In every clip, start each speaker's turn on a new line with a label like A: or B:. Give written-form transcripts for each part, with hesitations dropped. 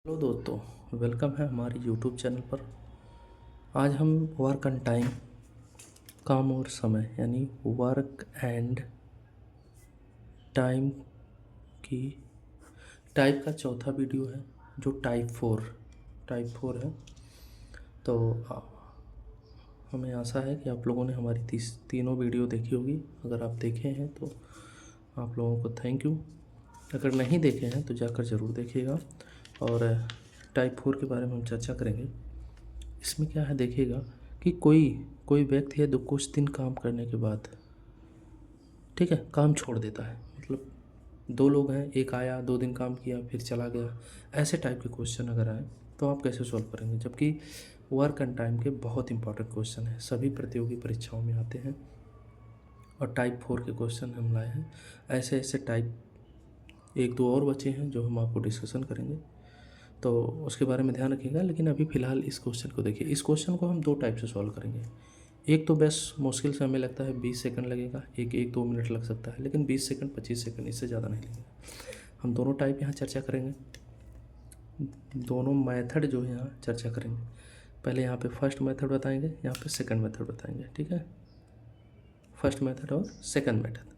A: Hello दोस्तों, welcome है हमारे यूट्यूब चैनल पर। आज हम वर्क एंड टाइम, काम और समय यानी वर्क एंड टाइम की टाइप का चौथा वीडियो है, जो टाइप 4 है। तो हमें आशा है कि आप लोगों ने हमारी तीनों वीडियो देखी होगी। अगर आप देखे हैं तो आप लोगों को थैंक यू। अगर नहीं देखे हैं तो जाकर ज़रूर देखिएगा। और टाइप 4 के बारे में हम चर्चा करेंगे। इसमें क्या है, देखिएगा कि कोई व्यक्ति है जो कुछ दिन काम करने के बाद, ठीक है, काम छोड़ देता है। मतलब दो लोग हैं, एक आया 2 दिन काम किया फिर चला गया। ऐसे टाइप के क्वेश्चन अगर आए तो आप कैसे सॉल्व करेंगे? जबकि वर्क एंड टाइम के बहुत इंपॉर्टेंट क्वेश्चन है, सभी प्रतियोगी परीक्षाओं में आते हैं और टाइप 4 के क्वेश्चन हम लाए हैं। ऐसे ऐसे टाइप 1-2 और बचे हैं जो हम आपको डिस्कशन करेंगे, तो उसके बारे में ध्यान रखिएगा। लेकिन अभी फ़िलहाल इस क्वेश्चन को देखिए। इस क्वेश्चन को हम 2 टाइप से सॉल्व करेंगे। एक तो बस मुश्किल से हमें लगता है 20 सेकंड लगेगा, एक 1-2 मिनट लग सकता है, लेकिन 20 सेकंड 25 सेकंड इससे ज़्यादा नहीं लगेगा। हम दोनों टाइप यहाँ चर्चा करेंगे, दोनों मेथड जो है यहाँ चर्चा करेंगे। पहले यहाँ पे फर्स्ट मेथड बताएंगे, यहाँ पे सेकंड मेथड बताएंगे, ठीक है। फर्स्ट मेथड और सेकंड मेथड।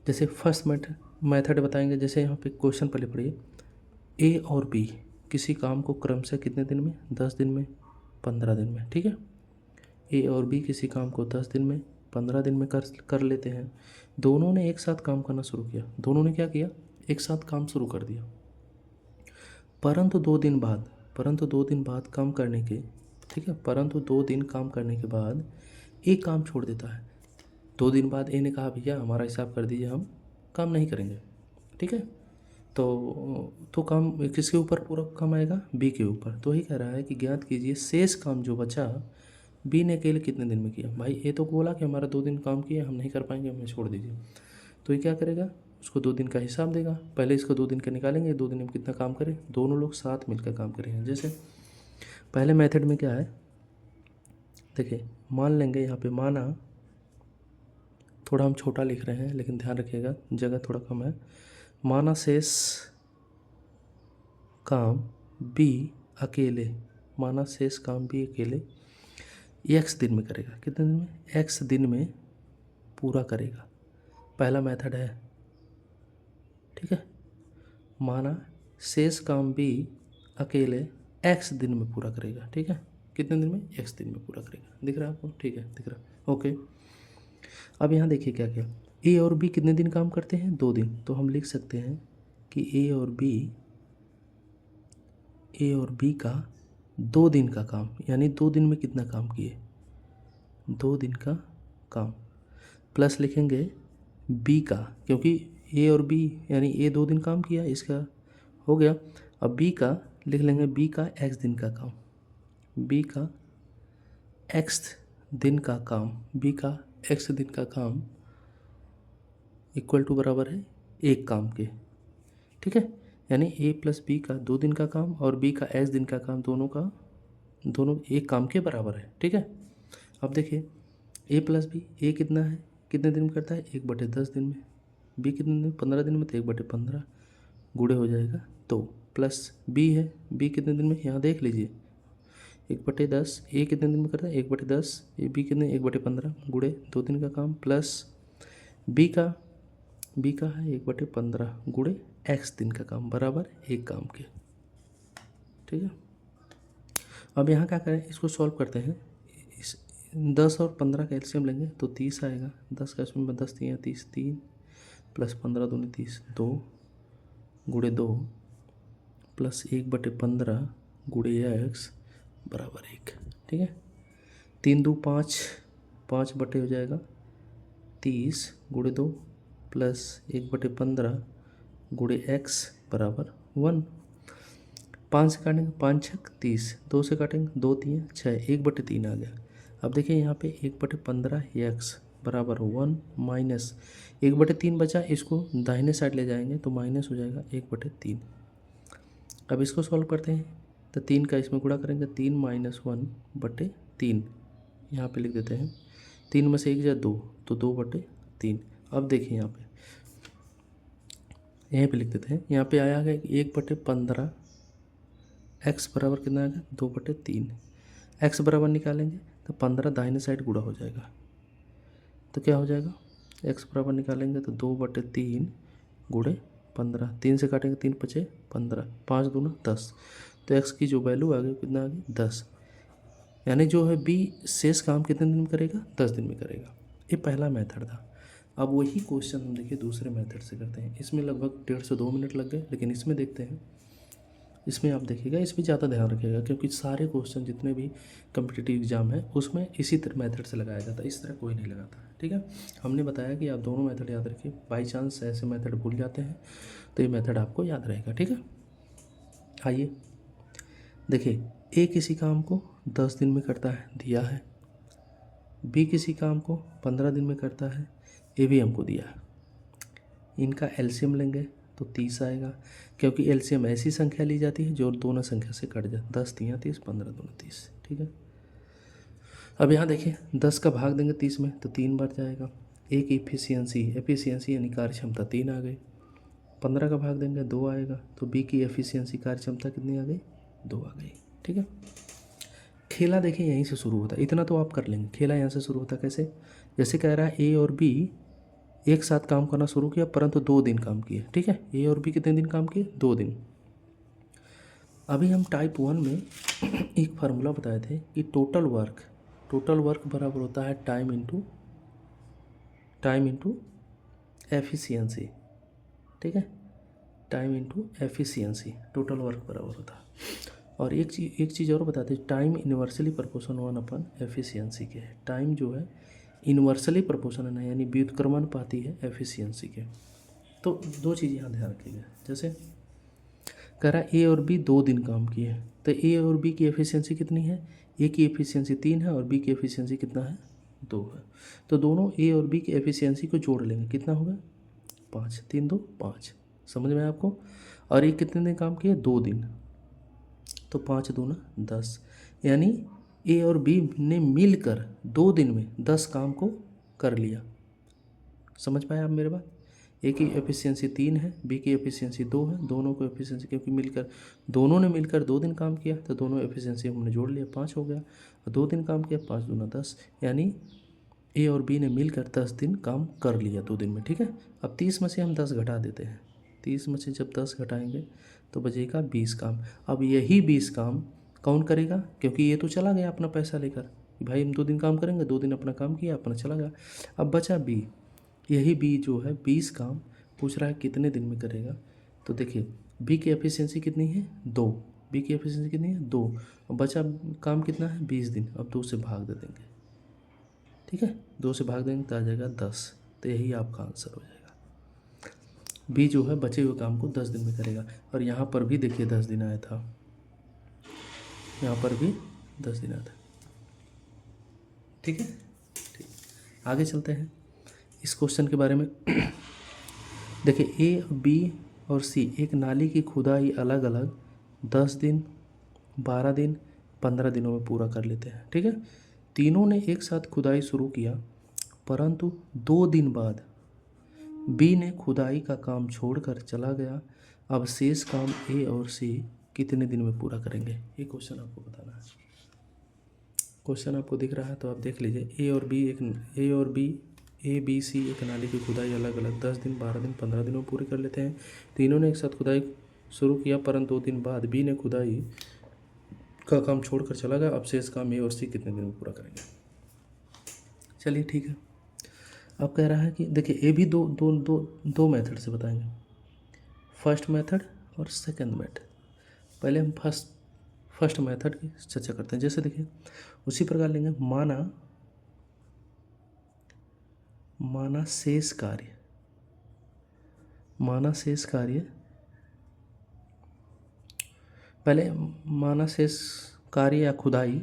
A: जैसे फर्स्ट मेथड बताएंगे, जैसे यहाँ पे क्वेश्चन पहले पढ़िए। ए और बी किसी काम को क्रम से कितने दिन में, 10 दिन में, 15 दिन में, ठीक है। ए और बी किसी काम को 10 दिन में, 15 दिन में कर लेते हैं। दोनों ने एक साथ काम करना शुरू किया। दोनों ने क्या किया, एक साथ काम शुरू कर दिया। परंतु 2 दिन बाद काम करने के, ठीक है, परंतु 2 दिन काम करने के बाद एक काम छोड़ देता है। 2 दिन बाद ए ने कहा भैया हमारा हिसाब कर दीजिए, हम काम नहीं करेंगे, ठीक है। तो काम किसके ऊपर पूरा काम आएगा, बी के ऊपर। तो ही कह रहा है कि ज्ञात कीजिए शेष काम जो बचा बी ने अकेले कितने दिन में किया। भाई ये तो बोला कि हमारा 2 दिन काम किया, हम नहीं कर पाएंगे, हमें छोड़ दीजिए। तो ये क्या करेगा, उसको 2 दिन का हिसाब देगा। पहले इसको 2 दिन का निकालेंगे, 2 दिन में कितना काम करें, दोनों लोग साथ मिलकर काम करेंगे। जैसे पहले मेथड में क्या है, देखिए मान लेंगे, यहाँ पे माना, थोड़ा हम छोटा लिख रहे हैं लेकिन ध्यान रखिएगा जगह थोड़ा कम है। माना शेष काम बी अकेले, माना शेष काम बी अकेले एक्स दिन में करेगा। कितने दिन में, एक्स दिन में पूरा करेगा। पहला मेथड है, ठीक है। माना शेष काम बी अकेले एक्स दिन में पूरा करेगा, ठीक है। कितने दिन में, एक्स दिन में पूरा करेगा। दिख रहा है आपको, ठीक है, दिख रहा, ओके। अब यहाँ देखिए क्या क्या, ए और बी कितने दिन काम करते हैं, 2 दिन। तो हम लिख सकते हैं कि ए और बी का 2 दिन का काम, यानी 2 दिन में कितना काम किए, 2 दिन का काम, प्लस लिखेंगे बी का, क्योंकि ए और बी यानी ए 2 दिन काम किया, इसका हो गया। अब बी का लिख लेंगे, बी का एक्स दिन का काम, बी का एक्स दिन का काम, बी का एक्स दिन का काम इक्वल टू बराबर है एक काम के, ठीक है। यानी ए प्लस बी का 2 दिन का काम और बी का एक्स दिन का काम, दोनों एक काम के बराबर है, ठीक है। अब देखिए ए प्लस बी, ए कितना है, कितने दिन में करता है, 1/10 दिन में। बी कितने दिन में, 15 दिन में, तो 1/15 गुणे हो जाएगा। तो प्लस बी है, बी कितने दिन में, यहाँ देख लीजिए 1/10। ए कितने दिन में करता है, 1/10। ए बी कितने, 1/15 गुणे 2 दिन का काम, प्लस बी का है 1/15 गुणे एक्स दिन का काम बराबर एक काम के, ठीक है। अब यहाँ क्या करें, इसको सॉल्व करते हैं। इस 10 और 15 का एलसीएम लेंगे तो 30 आएगा। 10 का इसमें 10 3 30, 3 प्लस 15 दूनी 30, 2 गुणे 2 प्लस 1/15 गुणे एक्स बराबर 1, ठीक है। 3 2 5, 5 बटे हो जाएगा 30 गुणे 2 प्लस 1/15 गुणे एक्स बराबर 1। 5 से काटेंगे, 5 छक 30, 2 से काटेंगे 2 3 6, 1/3 आ गया। अब देखिए यहाँ पे 1/15 एक्स बराबर 1 माइनस 1/3 बचा, इसको दाहिने साइड ले जाएंगे तो माइनस हो जाएगा 1/3। अब इसको सॉल्व करते हैं तो 3 का इसमें गुणा करेंगे, 3 माइनस 1/3 यहाँ पे लिख देते हैं। 3 में से 1 जा 2, तो 2/3। अब देखिए यहाँ पे लिख देते हैं, यहाँ पे आया है 1/15 एक्स बराबर कितना आएगा 2/3। एक्स बराबर निकालेंगे तो 15 दाहिने साइड गुणा हो जाएगा, तो क्या हो जाएगा, एक्स बराबर निकालेंगे तो 2/3 गुणे 15, 3 से काटेंगे 3 × 5 = 15, 5 × 2 = 10। तो एक्स की जो वैल्यू आ गई कितना आ गई 10, यानी जो है बी शेष काम कितने दिन में करेगा 10 दिन में करेगा। ये पहला मेथड था। अब वही क्वेश्चन हम देखिए दूसरे मेथड से करते हैं। इसमें लगभग 1.5 से 2 मिनट लग गए, लेकिन इसमें देखते हैं। इसमें आप देखिएगा, इस पर ज़्यादा ध्यान रखिएगा, क्योंकि सारे क्वेश्चन जितने भी कम्पिटिटिव एग्जाम है उसमें इसी तरह मेथड से लगाया जाता है, इस तरह कोई नहीं लगाता। ठीक है, हमने बताया कि आप दोनों मेथड याद रखिए, बाई चांस ऐसे मेथड भूल जाते हैं तो ये मेथड आपको याद रहेगा। ठीक है, आइए देखिए, ए किसी काम को 10 दिन में करता है, दिया है। बी किसी काम को 15 दिन में करता है, ये भी हमको दिया है। इनका एलसीएम लेंगे तो 30 आएगा, क्योंकि एलसीएम ऐसी संख्या ली जाती है जो दोनों संख्या से कट जाए। 10 × 3 = 30, 15 × 2 = 30। ठीक है, अब यहाँ देखिए 10 का भाग देंगे 30 में तो 3 बार जाएगा। ए की एफिशिएंसी यानी कार्यक्षमता 3 आ गई। 15 का भाग देंगे 2 आएगा, तो बी की एफिशिएंसी कार्यक्षमता कितनी आ गई 2 आ गई। ठीक है, खेला देखिए यहीं से शुरू होता है, इतना तो आप कर लेंगे। खेला यहाँ से शुरू होता है कैसे, जैसे कह रहा है ए और बी एक साथ काम करना शुरू किया, परंतु 2 दिन काम किए। ठीक है, ए और बी कितने दिन काम किए 2 दिन। अभी हम टाइप 1 में एक फार्मूला बताए थे कि टोटल वर्क बराबर होता है टाइम इंटू एफिशिएंसी। ठीक है, time into efficiency total work बराबर होता है। और एक चीज़ और बताते हैं, टाइम इन्वर्सली प्रोपोर्शनल 1 एफिशिएंसी के है। टाइम जो है इन्वर्सली प्रोपोर्शनल है, यानी व्युत्क्रमानुपाती है एफिशिएंसी के। तो 2 चीज़ यहाँ ध्यान रखिएगा, जैसे कह रहा है ए और बी 2 दिन काम किए, तो ए और बी की एफिशिएंसी कितनी है, ए की एफिशिएंसी 3 है और बी की एफिशिएंसी कितना है 2 है। तो दोनों ए और बी की एफिशिएंसी को जोड़ लेंगे, कितना होगा 5, 3 2 5, समझ में आपको। और ये कितने दिन काम किए 2 दिन, तो 5 × 2 = 10, यानी ए और बी ने मिलकर 2 दिन में 10 काम को कर लिया। समझ पाए आप मेरे बात। ए की एफिशिएंसी 3 है, बी की एफिशिएंसी 2 है, दोनों को एफिशिएंसी क्योंकि दोनों ने मिलकर 2 दिन काम किया, तो दोनों एफिशिएंसी हमने जोड़ लिया, 5 हो गया। और 2 दिन काम किया, 5 × 2 = 10, यानी ए और बी ने मिलकर 10 दिन काम कर लिया 2 दिन में। ठीक है, अब 30 में से हम 10 घटा देते हैं, 30 में से जब 10 घटाएंगे तो बचेगा 20 काम। अब यही 20 काम कौन करेगा, क्योंकि ये तो चला गया अपना पैसा लेकर कि भाई हम 2 दिन काम करेंगे, 2 दिन अपना काम किया, अपना चला गया। अब बचा बी, यही बी जो है 20 काम पूछ रहा है कितने दिन में करेगा। तो देखिए बी की एफिशिएंसी कितनी है 2, बी की एफिशिएंसी कितनी है 2, और बचा काम कितना है 20 दिन। अब 2 से भाग दे देंगे, ठीक है, 2 से भाग देंगे तो आ जाएगा 10, तो यही आपका आंसर हो जाएगा। बी जो है बचे हुए काम को 10 दिन में करेगा। और यहाँ पर भी देखिए 10 दिन आया था, यहाँ पर भी 10 दिन आया था। ठीक है, ठीक, आगे चलते हैं इस क्वेश्चन के बारे में। देखिए ए, बी और सी एक नाली की खुदाई अलग अलग 10 दिन, 12 दिन, 15 दिनों में पूरा कर लेते हैं। ठीक है, तीनों ने एक साथ खुदाई शुरू किया, परंतु 2 दिन बाद बी ने खुदाई का काम छोड़कर चला गया। अब शेष काम ए और सी कितने दिन में पूरा करेंगे, ये क्वेश्चन आपको बताना है। क्वेश्चन आपको दिख रहा है तो आप देख लीजिए। ए बी सी एक नाली की खुदाई अलग अलग 10 दिन, 12 दिन, 15 दिनों में पूरी कर लेते हैं। तीनों ने एक साथ खुदाई शुरू किया, परंतु 2 दिन बाद बी ने खुदाई का काम छोड़कर चला गया। अब शेष काम ए और सी कितने दिन में पूरा करेंगे। चलिए ठीक है, अब कह रहा है कि देखिए ए भी दो मेथड से बताएंगे, फर्स्ट मेथड और सेकंड मेथड। पहले हम फर्स्ट मेथड की चर्चा करते हैं। जैसे देखिए उसी प्रकार लेंगे, माना शेष कार्य, पहले माना शेष कार्य या खुदाई,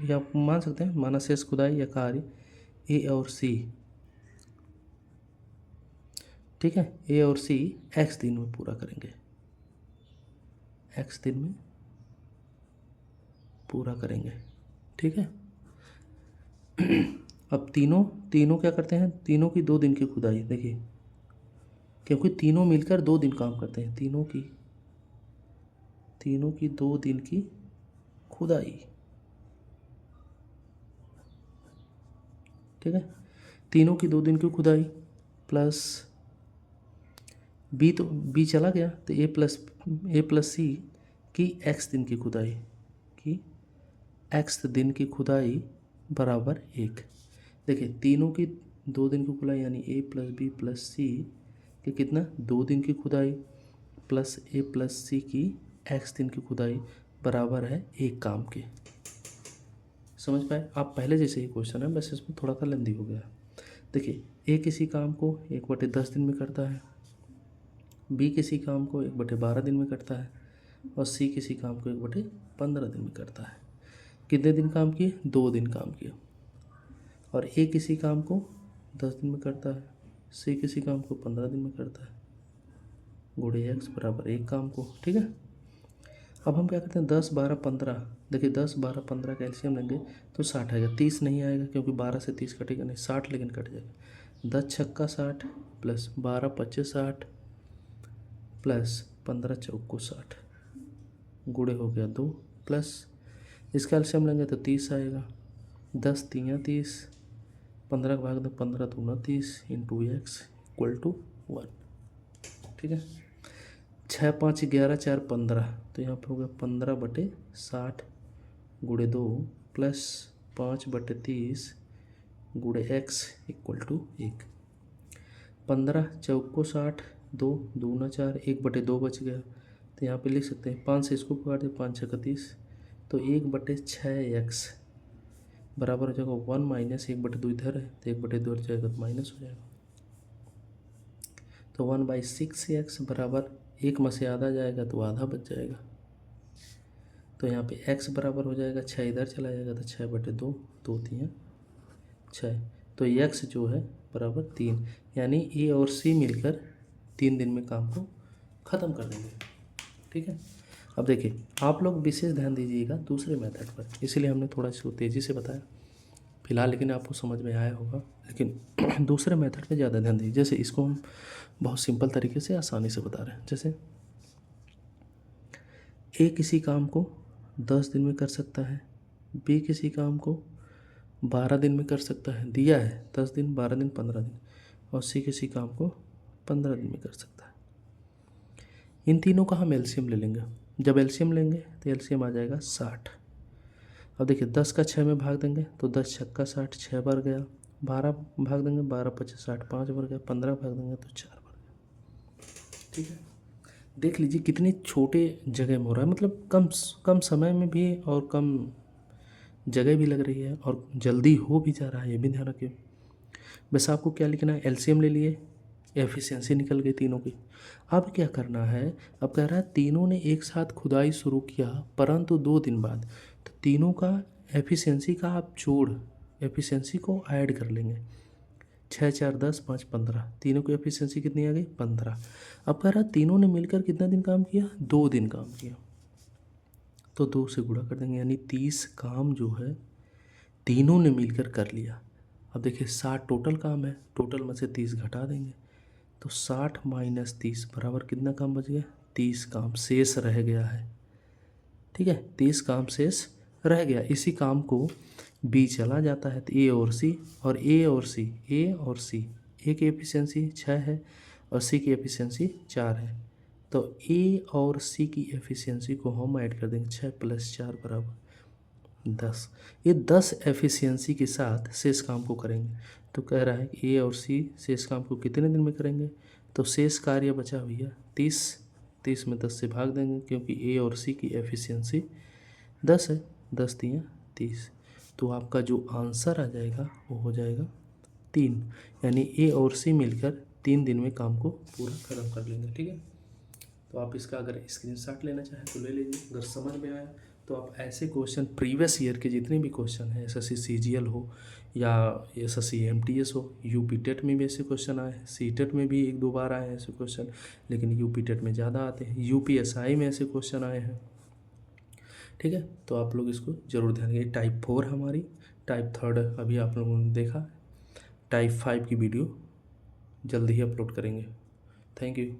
A: या मान सकते हैं माना शेष खुदाई या कार्य ए और सी। ठीक है, ए और सी x दिन में पूरा करेंगे, x दिन में पूरा करेंगे। ठीक है, अब तीनों क्या करते हैं, तीनों की 2 दिन की खुदाई। देखिए क्योंकि तीनों मिलकर 2 दिन काम करते हैं, तीनों की 2 दिन की खुदाई, ठीक है, तीनों की 2 दिन की खुदाई प्लस बी, तो बी चला गया तो ए प्लस सी की एक्स दिन की खुदाई, की एक्स दिन की खुदाई बराबर 1। देखिए तीनों की 2 दिन की खुदाई यानी ए प्लस बी प्लस सी के कितना 2 दिन की खुदाई प्लस ए प्लस सी की एक्स दिन की खुदाई बराबर है 1 काम के। समझ पाए आप? पहले जैसे ही क्वेश्चन है, बस इसमें थोड़ा सा लेंदी हो गया। देखिए ए किसी काम को 1/10 दिन में करता है, बी किसी काम को 1/12 दिन में करता है और सी किसी काम को 1/15 दिन में करता है। कितने दिन काम किए? 2 दिन काम किए। और ए किसी काम को 10 दिन में करता है, सी किसी काम को 15 दिन में करता है, गुणे एक्स बराबर 1 काम को, ठीक है। अब हम क्या करते हैं 10, 12, 15, देखिए 10, 12, 15 का एलसीएम लेंगे तो 60 आएगा, 30 नहीं आएगा क्योंकि 12 से 30 कटेगा नहीं, 60 लेकिन कट जाएगा। 10 छक्का 60 प्लस 12 25 60 प्लस 15 चौको 60 गुणे हो गया 2 प्लस इसका एलसीएम लेंगे तो 30 आएगा। 10 3 30, 15 का भाग दो 15 दूना 30 इंटू एक्स इक्वल टू 1, ठीक है। 6 5 11 4 15, तो यहाँ पर हो गया 15/60 गुणे 2 प्लस 5/30 गुणे एक्स इक्वल टू 1। 15 चौको 60, 2 दूना 4, 1/2 बच गया तो यहाँ पे लिख सकते हैं 5 से इसको काट दे 5 6 30, तो 1/6x बराबर हो जाएगा 1 माइनस 1/2 इधर है तो 1/2 जाएगा तो माइनस हो जाएगा, तो 1/6x बराबर 1 में से आधा जाएगा तो आधा बच जाएगा। तो यहाँ पे x बराबर हो जाएगा 6 इधर चला जाएगा तो 6/2, 2 3 6, तो x जो है बराबर 3, यानी ए और सी मिलकर 3 दिन में काम को ख़त्म कर देंगे, ठीक है। अब देखिए आप लोग विशेष ध्यान दीजिएगा दूसरे मेथड पर, इसीलिए हमने थोड़ा इसको तेज़ी से बताया फिलहाल, लेकिन आपको समझ में आया होगा, लेकिन दूसरे मेथड पे ज़्यादा ध्यान दीजिए। जैसे इसको हम बहुत सिंपल तरीके से आसानी से बता रहे हैं। जैसे ए किसी काम को 10 दिन में कर सकता है, बी किसी काम को 12 दिन में कर सकता है, दिया है 10 दिन 12 दिन 15 दिन, और सी किसी काम को 15 दिन में कर सकता है। इन तीनों का हम एलसीएम ले लेंगे। जब एलसीएम लेंगे तो एलसीएम आ जाएगा 60। अब देखिए 10 का 6 में भाग देंगे तो 10 छक्का 60, 6 बार गया, 12 भाग देंगे 12 25 60, 5 बार गया, 15 भाग देंगे तो 4 बार गया, ठीक है। देख लीजिए कितने छोटे जगह में हो रहा है, मतलब कम समय में भी और कम जगह भी लग रही है और जल्दी हो भी जा रहा है, ये भी ध्यान रखिए। बस आपको क्या लिखना है, एलसीएम ले लिए, एफिशिएंसी निकल गई तीनों की। अब क्या करना है, अब कह रहा है तीनों ने एक साथ खुदाई शुरू किया परंतु 2 दिन बाद, तो तीनों का एफिशिएंसी का आप जोड़ एफिशिएंसी को ऐड कर लेंगे। 6 4 10 5 15, तीनों की एफिशिएंसी कितनी आ गई 15। अब कह रहा है तीनों ने मिलकर कितना दिन काम किया, 2 दिन काम किया, तो 2 से गुणा कर देंगे, यानी 30 काम जो है तीनों ने मिलकर कर लिया। अब देखिए 60 टोटल काम है, टोटल में से 30 घटा देंगे तो 60 माइनस 30 बराबर कितना काम बच गया, 30 काम शेष रह गया है, ठीक है। 30 काम शेष रह गया, इसी काम को बी चला जाता है तो ए और सी, और ए की एफिशिएंसी 6 है और सी की एफिशिएंसी 4 है, तो ए और सी की एफिशिएंसी को हम ऐड कर देंगे, 6 + 4 बराबर 10। ये 10 एफिशिएंसी के साथ शेष काम को करेंगे, तो कह रहा है कि ए और सी शेष काम को कितने दिन में करेंगे, तो शेष कार्य बचा भैया 30 में 10 से भाग देंगे क्योंकि ए और सी की एफिशिएंसी 10 है, 10 3 30, तो आपका जो आंसर आ जाएगा वो हो जाएगा 3, यानी ए और सी मिलकर 3 दिन में काम को पूरा खत्म कर लेंगे, ठीक है। तो आप इसका अगर स्क्रीनशॉट लेना चाहें तो ले लीजिए। अगर समझ में आया तो आप ऐसे क्वेश्चन प्रीवियस ईयर के जितने भी क्वेश्चन हैं, एसएससी सीजीएल हो या एसएससी एमटीएस हो, यूपी टेट में भी ऐसे क्वेश्चन आए हैं, सीटेट में भी 1 2 बार आए हैं ऐसे क्वेश्चन, लेकिन यूपी टेट में ज़्यादा आते हैं, यूपीएसआई में ऐसे क्वेश्चन आए हैं, ठीक है। तो आप लोग इसको ज़रूर ध्यान देंगे। टाइप 4 हमारी, टाइप 3 अभी आप लोगों ने देखा, टाइप 5 की वीडियो जल्द ही अपलोड करेंगे। Thank you.